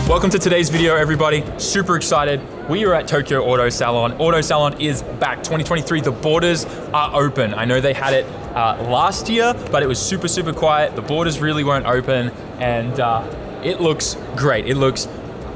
Welcome to today's video, everybody. Super excited. We are at Tokyo Auto Salon. Auto Salon is back 2023. The borders are open. I know they had it last year, but it was super quiet. The borders really weren't open, and it looks great. It looks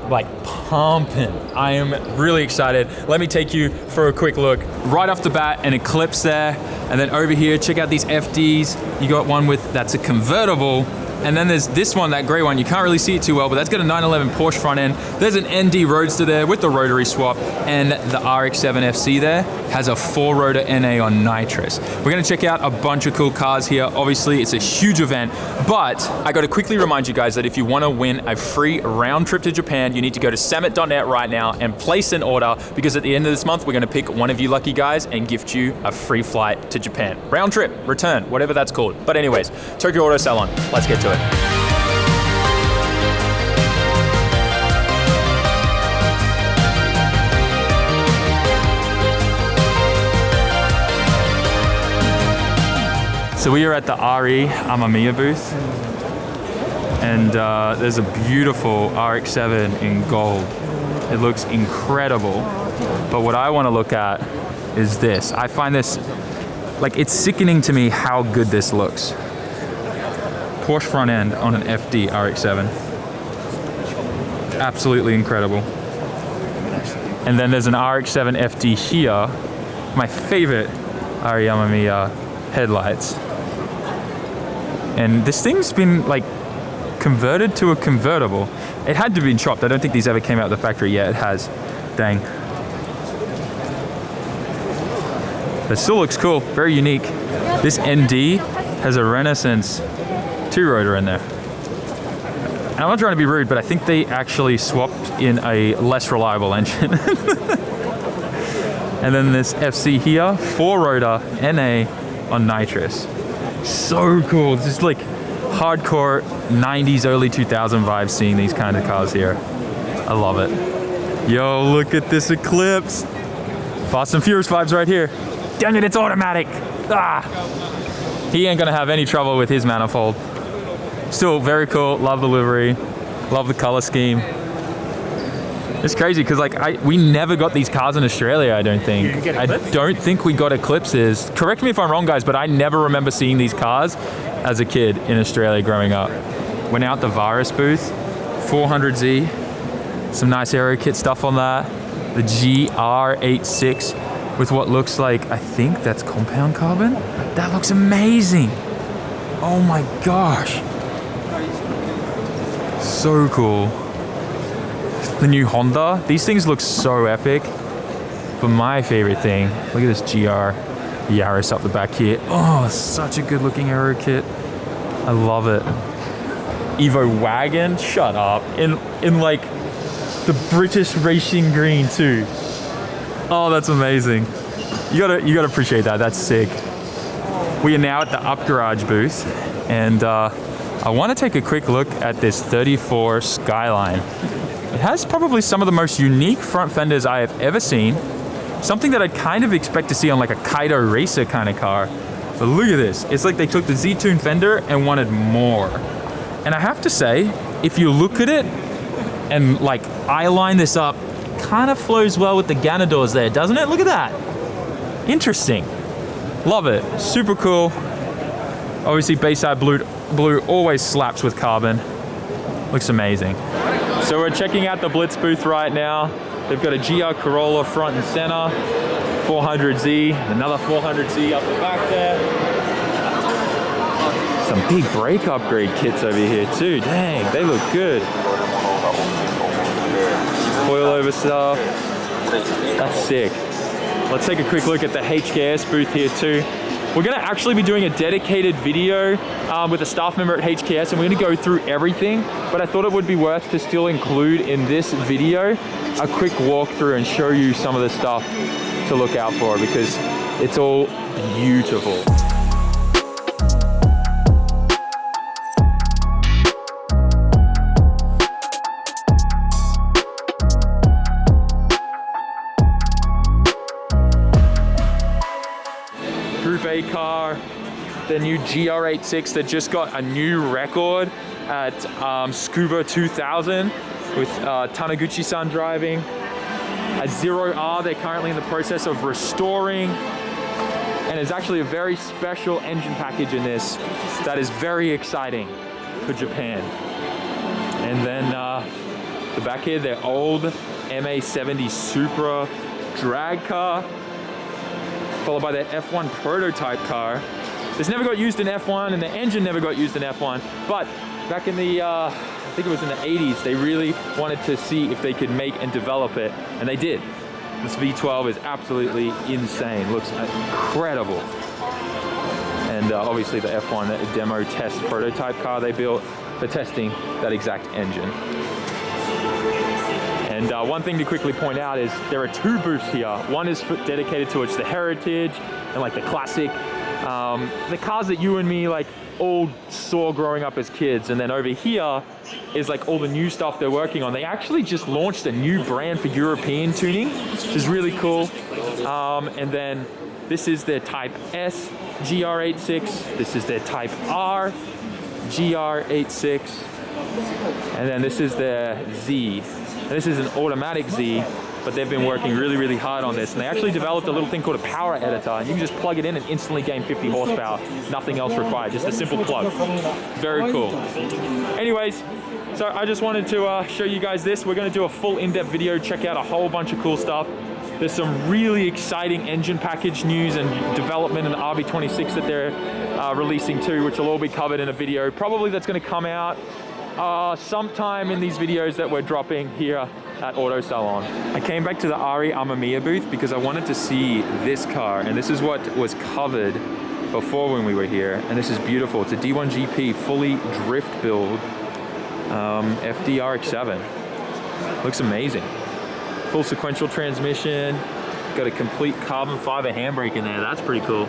like pumping. I am really excited. Let me take you for a quick look. Right off the bat, an Eclipse there, and then over here, check out these FDs. You got one that's a convertible. And then there's this one, that gray one. You can't really see it too well, but that's got a 911 Porsche front end. There's an ND Roadster there with the rotary swap, and the RX-7 FC there has a 4-rotor NA on nitrous. We're gonna check out a bunch of cool cars here. Obviously, it's a huge event, but I gotta quickly remind you guys that if you wanna win a free round trip to Japan, you need to go to sammit.net right now and place an order, because at the end of this month, we're gonna pick one of you lucky guys and gift you a free flight to Japan. Round trip, return, whatever that's called. But anyways, Tokyo Auto Salon, let's get to it. So we are at the Aria Mazda booth, and there's a beautiful RX-7 in gold. It looks incredible, but what I want to look at is this. I find this, like, it's sickening to me how good this looks. Porsche front end on an FD RX-7. Absolutely incredible. And then there's an RX-7 FD here. My favorite Aria Mazda headlights. And this thing's been like converted to a convertible. It had to be chopped. I don't think these ever came out of the factory yet. It has. Dang. But it still looks cool. Very unique. This ND has a Renaissance 2-rotor in there. And I'm not trying to be rude, but I think they actually swapped in a less reliable engine. And then this FC here, 4-rotor NA on nitrous. So cool. It's just like hardcore 90s, early 2000 vibes seeing these kind of cars here. I love it. Yo, look at this Eclipse. Fast and Furious vibes right here. Dang it, it's automatic. Ah. He ain't gonna have any trouble with his manifold. Still very cool. Love the livery. Love the color scheme. It's crazy because we never got these cars in Australia, I don't think. I don't think we got Eclipses. Correct me if I'm wrong, guys, but I never remember seeing these cars as a kid in Australia growing up. Went out the Virus booth, 400Z, some nice aero kit stuff on that. The GR86 with what looks like, I think that's compound carbon. That looks amazing. Oh my gosh. So cool. The new Honda. These things look so epic. But my favorite thing, look at this GR Yaris up the back here. Oh, such a good looking aero kit. I love it. Evo wagon, shut up. In like the British racing green too. Oh, that's amazing. You gotta appreciate that. That's sick. We are now at the Up Garage booth, and I want to take a quick look at this 34 Skyline. It has probably some of the most unique front fenders I have ever seen. Something that I'd kind of expect to see on like a Kaido racer kind of car. But look at this. It's like they took the Z-Tune fender and wanted more. And I have to say, if you look at it and like eye line this up, kind of flows well with the Ganadors there, doesn't it? Look at that. Interesting. Love it. Super cool. Obviously, Veilside blue always slaps with carbon. Looks amazing. So we're checking out the Blitz booth right now. They've got a GR Corolla front and center, 400Z, another 400Z up the back there. Some big brake upgrade kits over here too. Dang, they look good. Foil over stuff. That's sick. Let's take a quick look at the HKS booth here too. We're gonna actually be doing a dedicated video with a staff member at HKS, and we're gonna go through everything, but I thought it would be worth to still include in this video a quick walkthrough and show you some of the stuff to look out for, because it's all beautiful. Group A car, the new GR86 that just got a new record at Scuba 2000. with Taniguchi-san driving. A 0R they're currently in the process of restoring. And there's actually a very special engine package in this that is very exciting for Japan. And then the back here, their old MA70 Supra drag car, followed by their F1 prototype car. This never got used in F1, and the engine never got used in F1. But back in the, I think it was in the 80s, they really wanted to see if they could make and develop it, and they did. This V12 is absolutely insane. Looks incredible. And obviously the F1 demo test prototype car they built for testing that exact engine. And one thing to quickly point out is there are two booths here. One is dedicated towards the heritage and like the classic, the cars that you and me like all saw growing up as kids. And then over here is like all the new stuff they're working on. They actually just launched a new brand for European tuning, which is really cool. And then this is their Type S GR86. This is their Type R GR86. And then this is their Z. And this is an automatic Z, but they've been working really, really hard on this. And they actually developed a little thing called a power editor, and you can just plug it in and instantly gain 50 horsepower. Nothing else required, just a simple plug. Very cool. Anyways, so I just wanted to show you guys this. We're gonna do a full in-depth video, check out a whole bunch of cool stuff. There's some really exciting engine package news and development in the RB26 that they're releasing too, which will all be covered in a video. Probably that's gonna come out sometime in these videos that we're dropping here at Auto Salon. I came back to the Aria Mazda booth because I wanted to see this car, and this is what was covered before when we were here, and this is beautiful. It's a D1 GP fully drift build FDRX7. Looks amazing. Full sequential transmission, got a complete carbon fiber handbrake in there. That's pretty cool.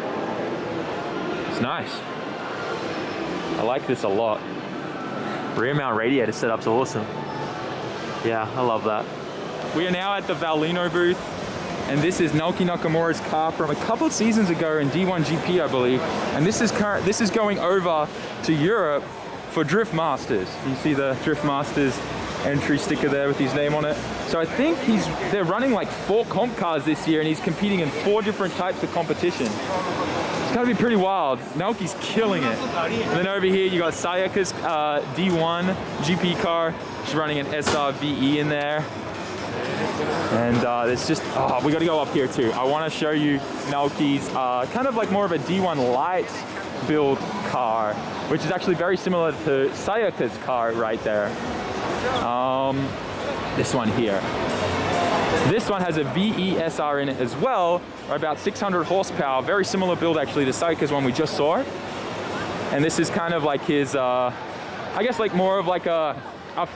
It's nice. I like this a lot. Rear mount radiator setup's awesome. Yeah, I love that. We are now at the Valino booth, and this is Naoki Nakamura's car from a couple of seasons ago in D1 GP, I believe. And this is going over to Europe for Drift Masters. You see the Drift Masters entry sticker there with his name on it. So I think they're running like 4 comp cars this year, and he's competing in 4 different types of competition. It's gotta be pretty wild. Naoki's killing it. And then over here you got Sayaka's D1 GP car. She's running an SRVE in there. And it's just, we gotta go up here too. I wanna show you Naoki's kind of like more of a D1 light build car, which is actually very similar to Sayaka's car right there. This one here. This one has a VESR in it as well, or about 600 horsepower. Very similar build actually to Sayaka's one we just saw. And this is kind of like his, I guess like more of like a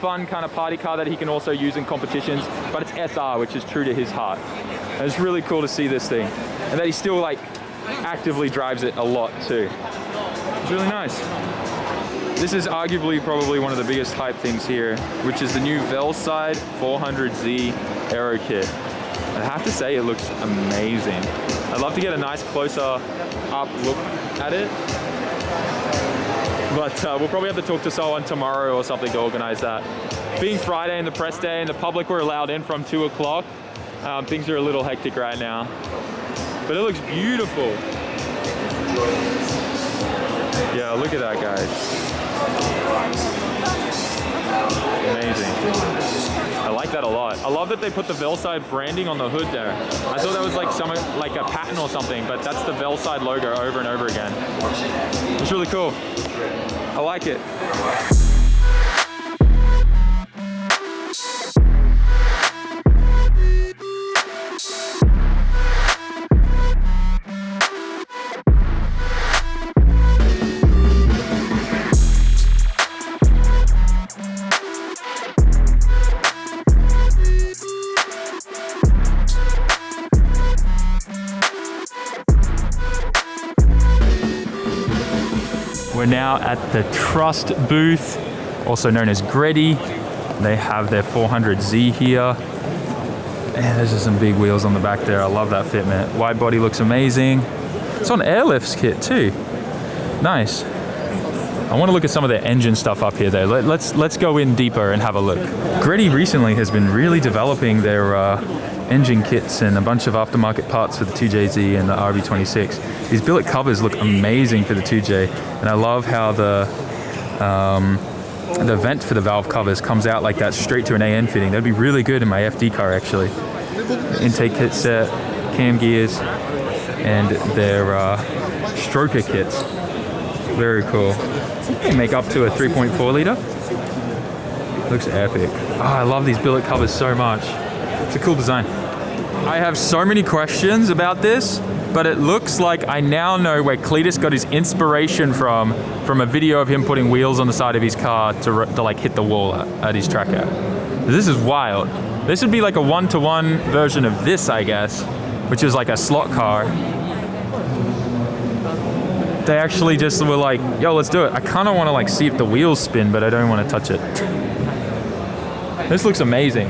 fun kind of party car that he can also use in competitions, but it's SR, which is true to his heart. And it's really cool to see this thing. And that he still like actively drives it a lot too. It's really nice. This is arguably probably one of the biggest hype things here, which is the new Veilside 400Z aero kit. And I have to say it looks amazing. I'd love to get a nice closer up look at it. But we'll probably have to talk to someone tomorrow or something to organize that. Being Friday and the press day and the public were allowed in from 2 o'clock, things are a little hectic right now. But it looks beautiful. Yeah, look at that, guys. Amazing. I like that a lot. I love that they put the Veilside branding on the hood there. I thought that was like a patent or something, but that's the Veilside logo over and over again. It's really cool. I like it. We're now at the Trust booth, also known as Greddy. They have their 400Z here. Man, there's just some big wheels on the back there. I love that fitment. Wide body looks amazing. It's on airlifts kit too. Nice. I want to look at some of the engine stuff up here though. Let's go in deeper and have a look. Greddy recently has been really developing their engine kits and a bunch of aftermarket parts for the 2JZ and the RB26. These billet covers look amazing for the 2J, and I love how the vent for the valve covers comes out like that straight to an AN fitting. That'd be really good in my FD car actually. Intake kit set, cam gears, and their stroker kits. Very cool. They make up to a 3.4 liter. Looks epic. Oh, I love these billet covers so much. It's a cool design. I have so many questions about this, but it looks like I now know where Cletus got his inspiration from a video of him putting wheels on the side of his car to like hit the wall at his tracker. This is wild. This would be like a one-to-one version of this, I guess, which is like a slot car. They actually just were like, yo, let's do it. I kind of want to like see if the wheels spin, but I don't want to touch it. This looks amazing.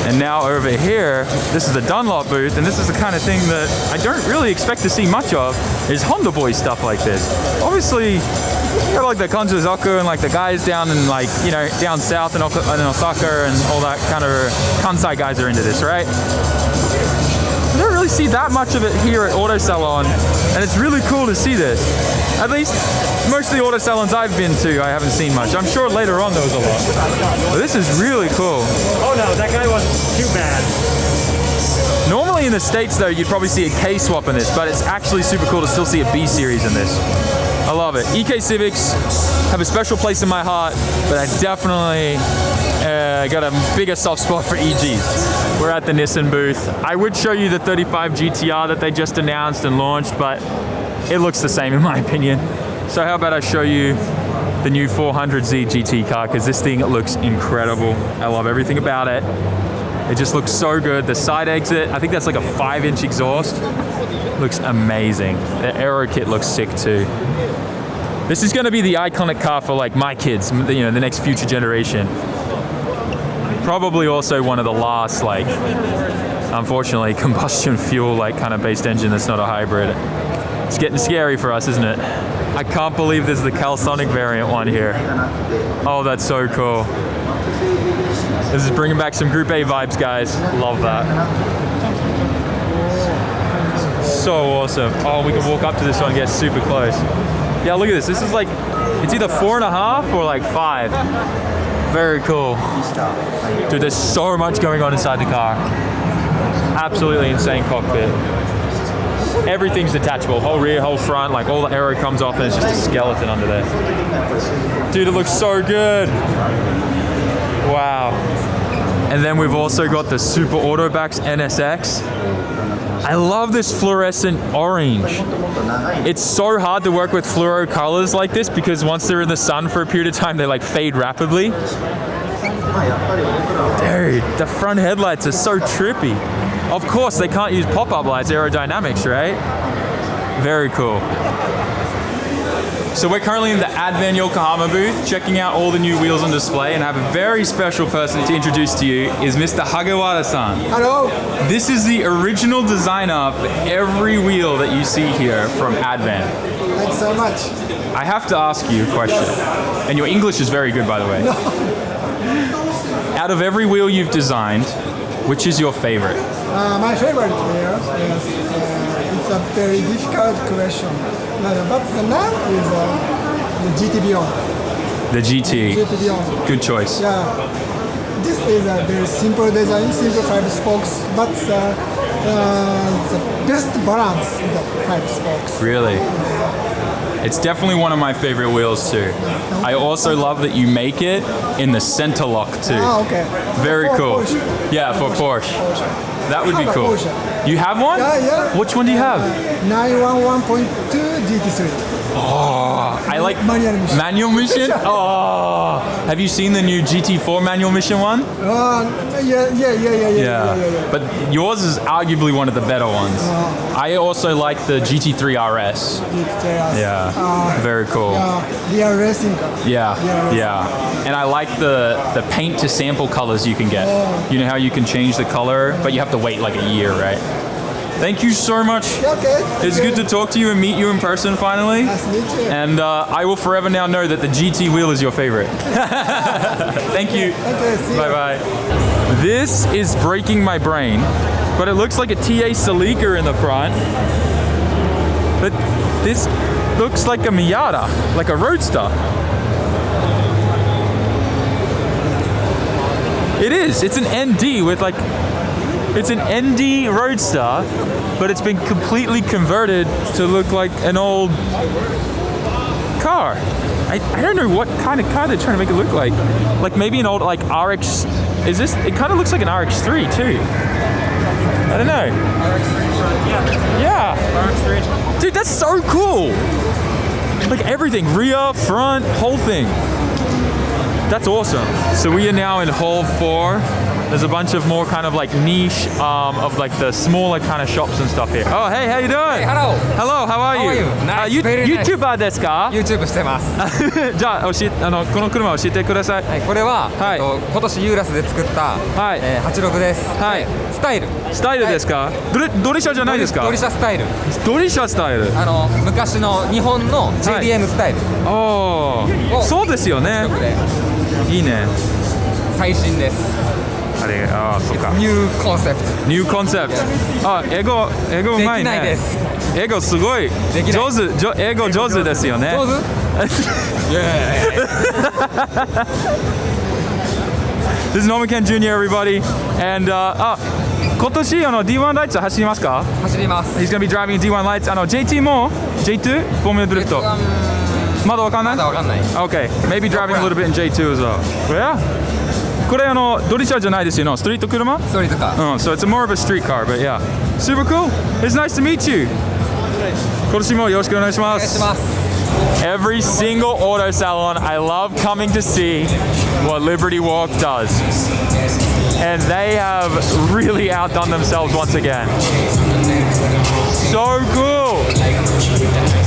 And now over here, this is the Dunlop booth, and this is the kind of thing that I don't really expect to see much of, is Honda Boy stuff like this. Obviously, you got like the Kanjuzaku and like the guys down in like, you know, down south in Osaka and all that kind of Kansai guys are into this, right? I don't really see that much of it here at Auto Salon, and it's really cool to see this. At least most of the Auto Salons I've been to, I haven't seen much. I'm sure later on there was a lot. But this is really cool. Oh no, that guy wasn't too bad. Normally in the States though, you'd probably see a K swap in this, but it's actually super cool to still see a B series in this. I love it. EK Civics have a special place in my heart, but I definitely got a bigger soft spot for EGs. We're at the Nissan booth. I would show you the 35 GTR that they just announced and launched, but it looks the same in my opinion. So how about I show you the new 400Z GT car, because this thing looks incredible. I love everything about it. It just looks so good. The side exit, I think that's like a 5-inch exhaust. Looks amazing. The aero kit looks sick too. This is going to be the iconic car for like my kids, you know, the next future generation. Probably also one of the last, like, unfortunately, combustion fuel, like, kind of based engine that's not a hybrid. It's getting scary for us, isn't it? I can't believe there's the Calisonic variant one here. Oh, that's so cool. This is bringing back some Group A vibes, guys. Love that. So awesome. Oh, we can walk up to this one and get super close. Yeah, look at this. This is like, it's either 4.5 or like 5. Very cool. Dude, there's so much going on inside the car. Absolutely insane cockpit. Everything's detachable. Whole rear, whole front, like all the aero comes off and it's just a skeleton under there. Dude, it looks so good. Wow. And then we've also got the Super Autobacks NSX. I love this fluorescent orange. It's so hard to work with fluoro colors like this because once they're in the sun for a period of time, they like fade rapidly. Dude, the front headlights are so trippy. Of course, they can't use pop-up lights, aerodynamics, right? Very cool. So we're currently in the Advan Yokohama booth, checking out all the new wheels on display, and I have a very special person to introduce to you, is Mr. Hagawara-san. Hello. This is the original designer for every wheel that you see here from Advan. Thanks so much. I have to ask you a question, and your English is very good, by the way. No. Out of every wheel you've designed, which is your favorite? My favorite wheel is, it's a very difficult question. But the name is the GT Beyond. The GT. GT Beyond. Good choice. Yeah. This is a very simple design, simple 5 spokes, but the best balance in the 5 spokes. Really? It's definitely one of my favorite wheels too. I also love that you make it in the center lock too. Ah, okay. Very for cool. Porsche. Yeah, for Porsche. That would be cool. Porsche. You have one? Yeah. Which one do you have? 911.2 GT3. Oh, I like manual mission. Manual mission? Oh, have you seen the new GT4 manual mission one? Yeah. But yours is arguably one of the better ones. I also like the GT3 RS. Yeah, very cool. Real racing car. Yeah. And I like the paint to sample colors you can get. You know how you can change the color, but you have to wait like a year, right? Thank you so much. Okay. It's good to talk to you and meet you in person finally. Nice to meet you. And I will forever now know that the GT wheel is your favorite. Thank you. Okay, see you. Bye-bye. This is breaking my brain, but it looks like a TA Celica in the front. But this looks like a Miata, like a Roadster. It is. It's an ND with like, it's an ND Roadster, but it's been completely converted to look like an old car. I don't know what kind of car they're trying to make it look like. Like maybe an old like RX. Is this? It kind of looks like an RX-3 too. I don't know. Yeah. RX-3. Dude, that's so cool. Like everything, rear, front, whole thing. That's awesome. So we are now in Hall 4. There's a bunch of more kind of like niche of like the smaller kind of shops and stuff here. Oh, hey, how you doing? Hey, hello. Hello, how are you? How are you? Nice, very nice. YouTuber ですか? YouTube してます。じゃあ、この車を教えてください。はい、これは、はい今年ユーラスで作った、はい86です。はいでスタイル。スタイルですか？ドリシャじゃないですか？ドリシャスタイル。ドリシャスタイル。昔の日本の JDM スタイル。おー、そうですよね。いいね。最新です。あれ、ああ、そっか。ニューコンセプト。ニューコンセプト。あ、英語うまいね。できないです。英語すごい上手、英語上手ですよね。上手？This is Norman Ken Jr. everybody. And 今年D1 ライツ走りますか？走ります。 He's gonna be driving D1 lights. JT も J2 フォーミュラドリフト。まだわかんない？まだわかんない。 Okay, maybe driving a little bit in J2 as well. Yeah. これドリシャじゃないですよ。ストリート車？ストリートカー。So it's more of a street car, but yeah. Super cool. It's nice to meet you. 今年もよろしくお願いします。お願いします。Every single auto salon, I love coming to see what Liberty Walk does. And they have really outdone themselves once again. So cool.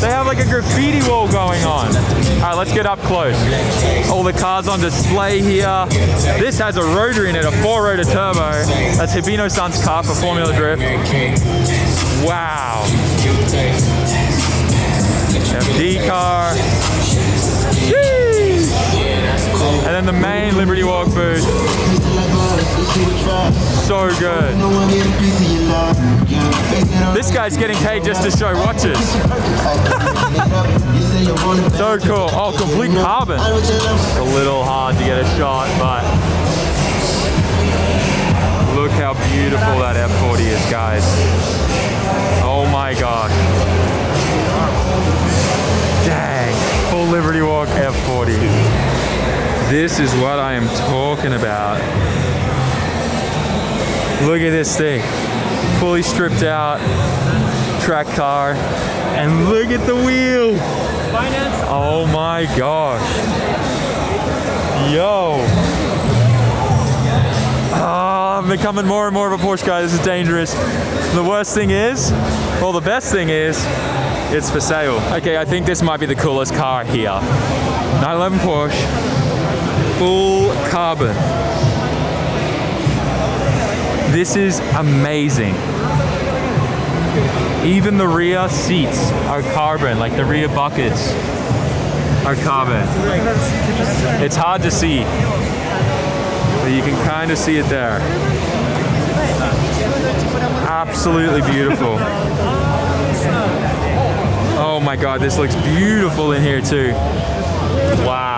They have like a graffiti wall going on. All right, let's get up close. All the cars on display here. This has a rotary in it, a 4-rotor turbo. That's Hibino-san's car for Formula Drift. Wow. FD car. Sheesh. And then the main Liberty Walk booth. So good. This guy's getting paid just to show watches. So cool. Oh, complete carbon. It's a little hard to get a shot, but look how beautiful that F40 is, guys. Oh my gosh. Dang. Full Liberty Walk F40. This is what I am talking about. Look at this thing. Fully stripped out track car. And look at the wheel. Oh my gosh. Yo. I'm becoming more and more of a Porsche guy. This is dangerous. The worst thing is, well, the best thing is, it's for sale. Okay, I think this might be the coolest car here. 911 Porsche. Full carbon. This is amazing. Even the rear seats are carbon, like the rear buckets are carbon. It's hard to see, but you can kind of see it there. Absolutely beautiful. Oh my God, this looks beautiful in here too. Wow.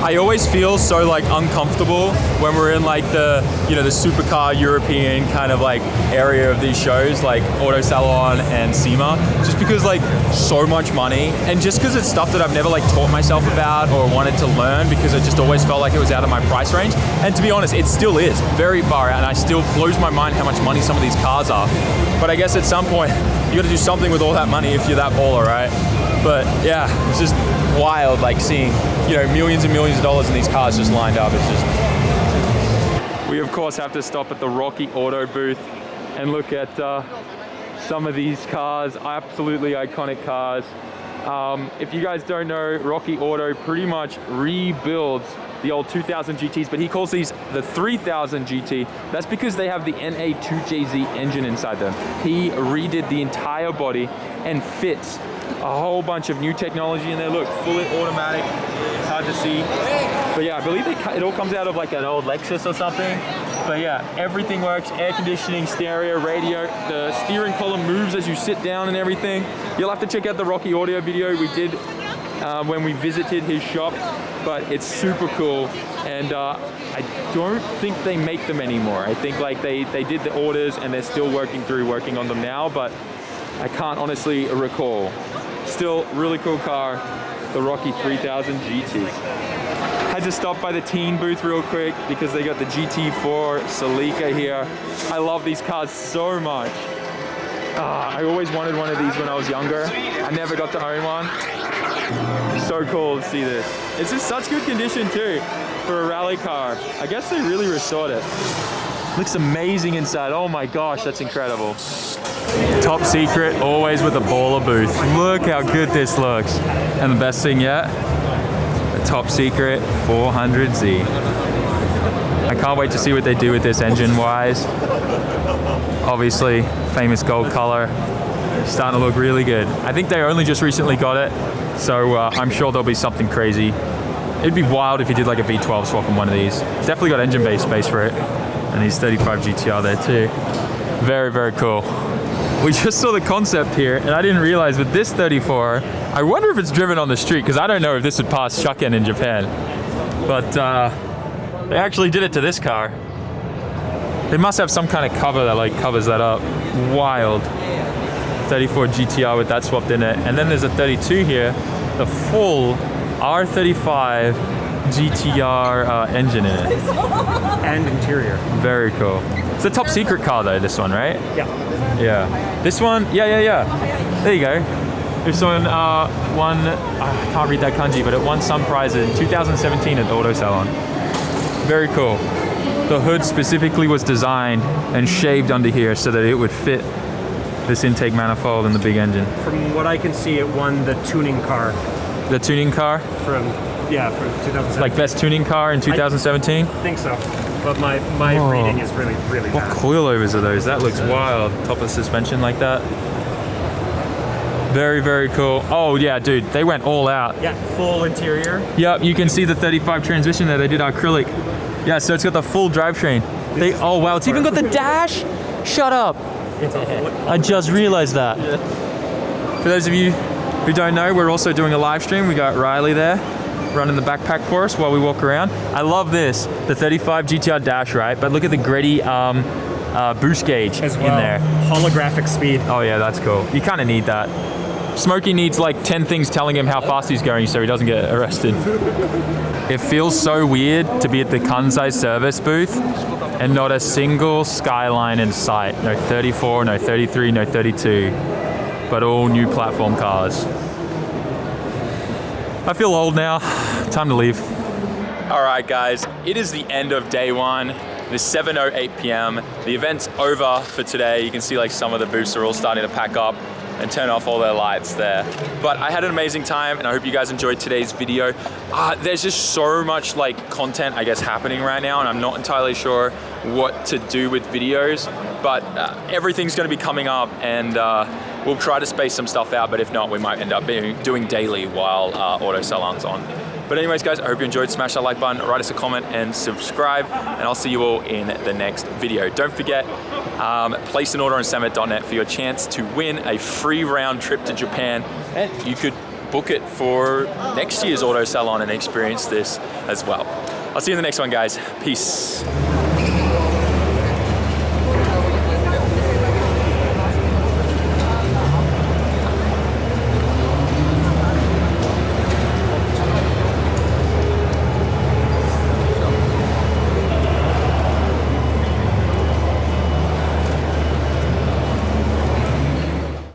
I always feel so like uncomfortable when we're in like the, you know, the supercar European kind of like area of these shows like Auto Salon and SEMA, just because like so much money and just because it's stuff that I've never like taught myself about or wanted to learn because it just always felt like it was out of my price range. And to be honest, it still is very far out and I still blows my mind how much money some of these cars are. But I guess at some point you got to do something with all that money if you're that baller, right? But yeah, it's just wild like seeing, you know, millions and millions of dollars in these cars just lined up. It's just... We of course have to stop at the Rocky Auto booth and look at some of these cars, absolutely iconic cars. If you guys don't know, Rocky Auto pretty much rebuilds the old 2000 GTs, but he calls these the 3000 GT. That's because they have the NA2JZ engine inside them. He redid the entire body and fits a whole bunch of new technology in there. Look, fully automatic. It's hard to see, but yeah, I believe it all comes out of like an old Lexus or something. But yeah, everything works. Air conditioning, stereo, radio. The steering column moves as you sit down and everything. You'll have to check out the Rocky audio video we did when we visited his shop, but it's super cool. And I don't think they make them anymore. I think like they did the orders and they're still working on them now, but I can't honestly recall. Still really cool car, the Rocky 3000 GT. Had to stop by the Tein booth real quick because they got the GT4 Celica here. I love these cars so much. I always wanted one of these when I was younger. I never got to own one. So cool to see this. It's in such good condition too for a rally car. I guess they really restored it. Looks amazing inside. Oh my gosh, that's incredible. Top secret, always with a baller booth. Look how good this looks. And the best thing yet, the top secret 400Z. I can't wait to see what they do with this engine wise. Obviously, famous gold color. Starting to look really good. I think they only just recently got it, so I'm sure there'll be something crazy. It'd be wild if you did like a V12 swap in one of these. It's definitely got engine bay space for it. And these 35 GTR there too. Very, very cool. We just saw the concept here, and I didn't realize with this 34, I wonder if it's driven on the street, because I don't know if this would pass Shukken in Japan. But they actually did it to this car. They must have some kind of cover that like covers that up. Wild. 34 GTR with that swapped in it. And then there's a 32 here, the full R35 GTR engine in it. And interior. Very cool. It's a top secret car though, this one, right? Yeah. Yeah. This one, yeah. There you go. This one won, I can't read that kanji, but it won some prizes in 2017 at the Auto Salon. Very cool. The hood specifically was designed and shaved under here so that it would fit this intake manifold and the big engine. From what I can see, it won the tuning car. The tuning car? From 2017. Like best tuning car in 2017? I think so. But my reading is really, really What bad. coilovers are those? That looks wild. Top of suspension like that. Very, very cool. Oh yeah, dude, they went all out. Yeah, full interior. Yep, you can see the 35 transmission there. They did acrylic. Yeah, so it's got the full drivetrain. Oh wow, it's even got the dash. Shut up. I just realized that. For those of you who don't know, we're also doing a live stream. We got Riley there running the backpack for us while we walk around. I love this, the 35 GTR dash, right? But look at the Greddy boost gauge As well. in there. Holographic speed. Oh yeah, that's cool. You kind of need that. Smokey needs like 10 things telling him how fast he's going so he doesn't get arrested. It feels so weird to be at the Kansai service booth and not a single Skyline in sight. No 34, no 33, no 32, but all new platform cars. I feel old now. Time to leave. All right, guys, it is the end of day one. It is 7:08 p.m. The event's over for today. You can see like some of the booths are all starting to pack up and turn off all their lights there. But I had an amazing time and I hope you guys enjoyed today's video. There's just so much like content, I guess, happening right now and I'm not entirely sure what to do with videos, but everything's gonna be coming up and we'll try to space some stuff out, but if not, we might end up doing daily while Auto Salon's on. But anyways, guys, I hope you enjoyed. Smash that like button, write us a comment, and subscribe. And I'll see you all in the next video. Don't forget, place an order on SAMMIT.net for your chance to win a free round trip to Japan. And you could book it for next year's Auto Salon and experience this as well. I'll see you in the next one, guys. Peace.